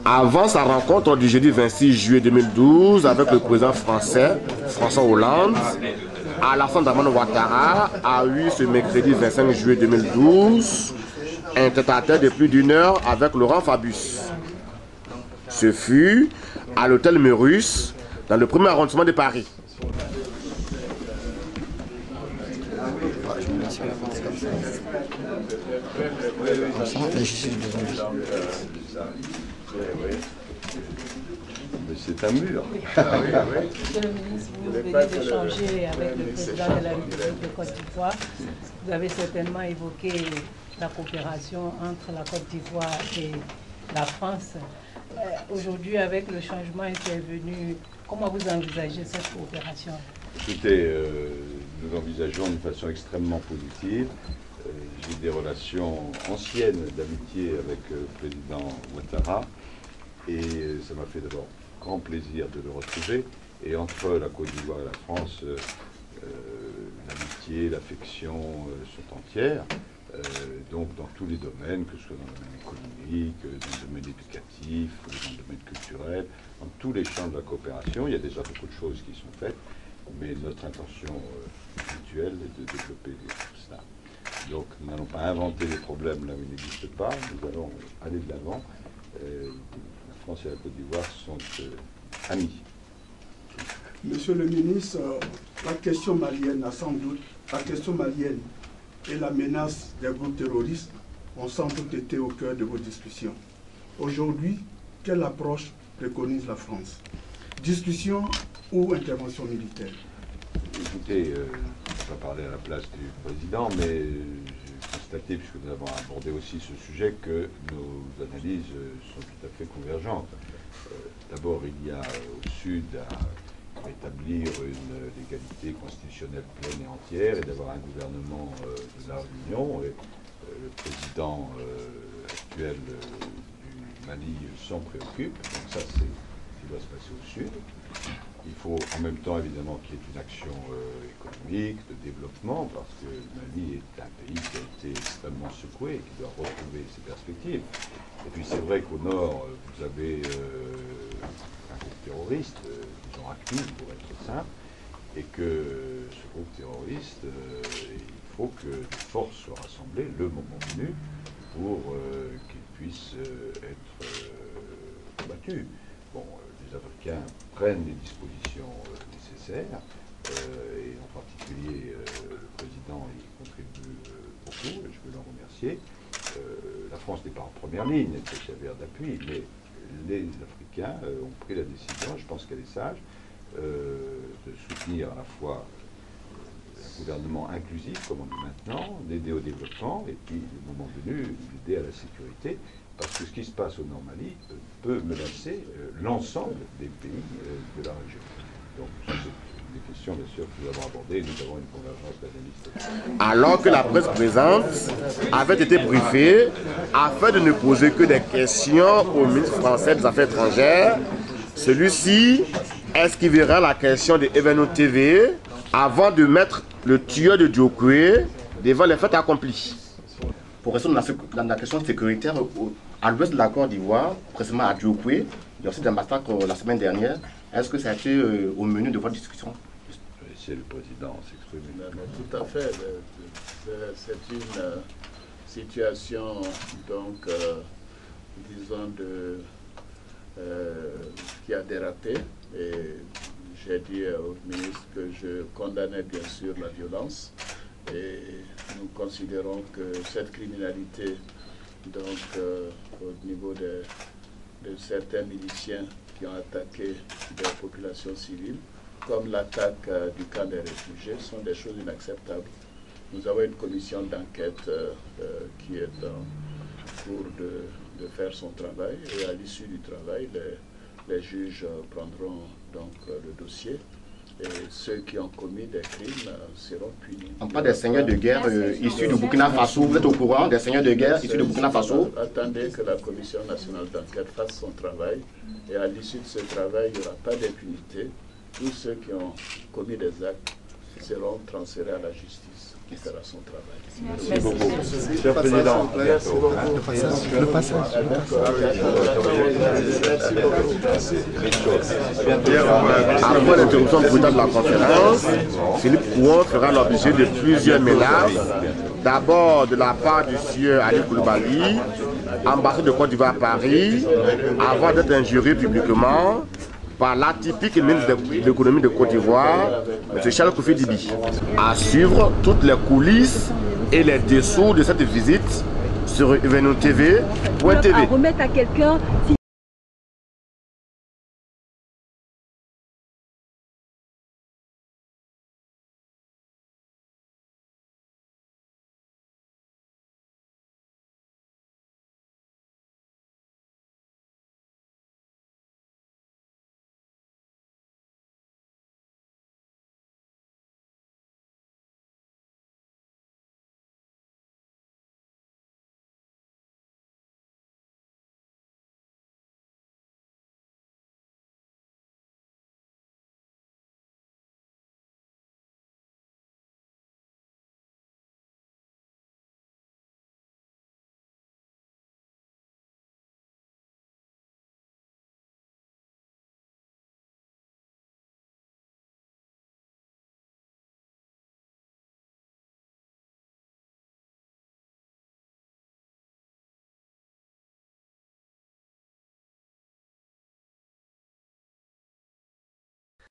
Avant sa rencontre du jeudi 26 juillet 2012 avec le président français, François Hollande, Alassane Dramane Ouattara a eu ce mercredi 25 juillet 2012 un tête-à-tête de plus d'une heure avec Laurent Fabius. Ce fut à l'hôtel Merus, dans le premier arrondissement de Paris. C'est un mur. Monsieur le ministre, vous venez d'échanger avec le président de la République de Côte d'Ivoire. Vous avez certainement évoqué la coopération entre la Côte d'Ivoire et la France. Aujourd'hui, avec le changement intervenu, comment vous envisagez cette coopération? Écoutez, nous envisageons d'une façon extrêmement positive. J'ai des relations anciennes d'amitié avec le président Ouattara et ça m'a fait d'abord grand plaisir de le retrouver. Et entre la Côte d'Ivoire et la France, l'amitié, l'affection sont entières. Donc dans tous les domaines, que ce soit dans le domaine économique, dans le domaine éducatif, dans le domaine culturel, dans tous les champs de la coopération, il y a déjà beaucoup de choses qui sont faites, mais notre intention mutuelle est de développer tout cela. Donc nous n'allons pas inventer des problèmes là où ils n'existent pas, nous allons aller de l'avant. La France et la Côte d'Ivoire sont amis. Monsieur le ministre, la question malienne a sans doute, la question malienne et la menace des groupes terroristes ont sans doute été au cœur de vos discussions. Aujourd'hui, quelle approche préconise la France? Discussion ou intervention militaire? Écoutez, je ne vais pas parler à la place du président, mais j'ai constaté, puisque nous avons abordé aussi ce sujet, que nos analyses sont tout à fait convergentes. D'abord, il y a au Sud à établir une légalité constitutionnelle pleine et entière et d'avoir un gouvernement de la Réunion. Le président actuel du Mali s'en préoccupe, donc ça c'est ce qui doit se passer au Sud. Il faut en même temps évidemment qu'il y ait une action économique, de développement, parce que le Mali est un pays qui a été extrêmement secoué et qui doit retrouver ses perspectives. Et puis c'est vrai qu'au nord, vous avez un groupe terroriste, disons actif pour être simple, et que ce groupe terroriste, il faut que les forces soient rassemblées le moment venu pour qu'il puisse être combattu. Bon, les Africains prennent les dispositions nécessaires, et en particulier le président y contribue beaucoup, et je veux l'en remercier. La France n'est pas en première ligne, elle peut servir d'appui, mais les Africains ont pris la décision, je pense qu'elle est sage, de soutenir à la fois un gouvernement inclusif, comme on dit maintenant, d'aider au développement, et puis, le moment venu, d'aider à la sécurité, parce que ce qui se passe au Nord Mali peut menacer l'ensemble des pays de la région. Donc, c'est des questions, bien sûr, que nous avons abordées, nous avons une convergence d'analystes. Alors que la presse présente avait été briefée afin de ne poser que des questions au ministre français des Affaires étrangères, celui-ci esquivera la question de Evenou TV avant de mettre le tueur de Diokwe devant les faits accomplis. Pour rester dans la question sécuritaire, à l'ouest de la Côte d'Ivoire, précisément à Diokwe, il y a aussi des massacres la semaine dernière. Est-ce que ça a été au menu de votre discussion? Je vais laisser le président s'exprimer. Tout à fait. C'est une situation, donc, disons, qui a dérapé. Et j'ai dit au ministre que je condamnais bien sûr la violence. Et nous considérons que cette criminalité, donc, au niveau de certains miliciens qui ont attaqué des populations civiles, comme l'attaque du camp des réfugiés, sont des choses inacceptables. Nous avons une commission d'enquête qui est en cours de faire son travail, et à l'issue du travail, les juges prendront donc le dossier, et ceux qui ont commis des crimes seront punis. On parle des seigneurs de guerre issus du Burkina Faso. Vous êtes au courant des seigneurs de guerre issus du Burkina Faso? Attendez que la commission nationale d'enquête fasse son travail, et à l'issue de ce travail, il n'y aura pas d'impunité. Tous ceux qui ont commis des actes seront transférés à la justice. qui fera son travail. Merci beaucoup. Monsieur le Président, à bientôt. Le passage. Après l'interruption brutale de la conférence, Philippe Kouon fera l'objet de plusieurs menaces. D'abord de la part du sieur Ali Koulibaly, ambassadeur de Côte d'Ivoire à Paris, avant d'être injurié publiquement par l'atypique ministre de l'économie de Côte d'Ivoire, M. Charles Kofi Dibi. À suivre toutes les coulisses et les dessous de cette visite sur evenotv.tv. À remettre à quelqu'un.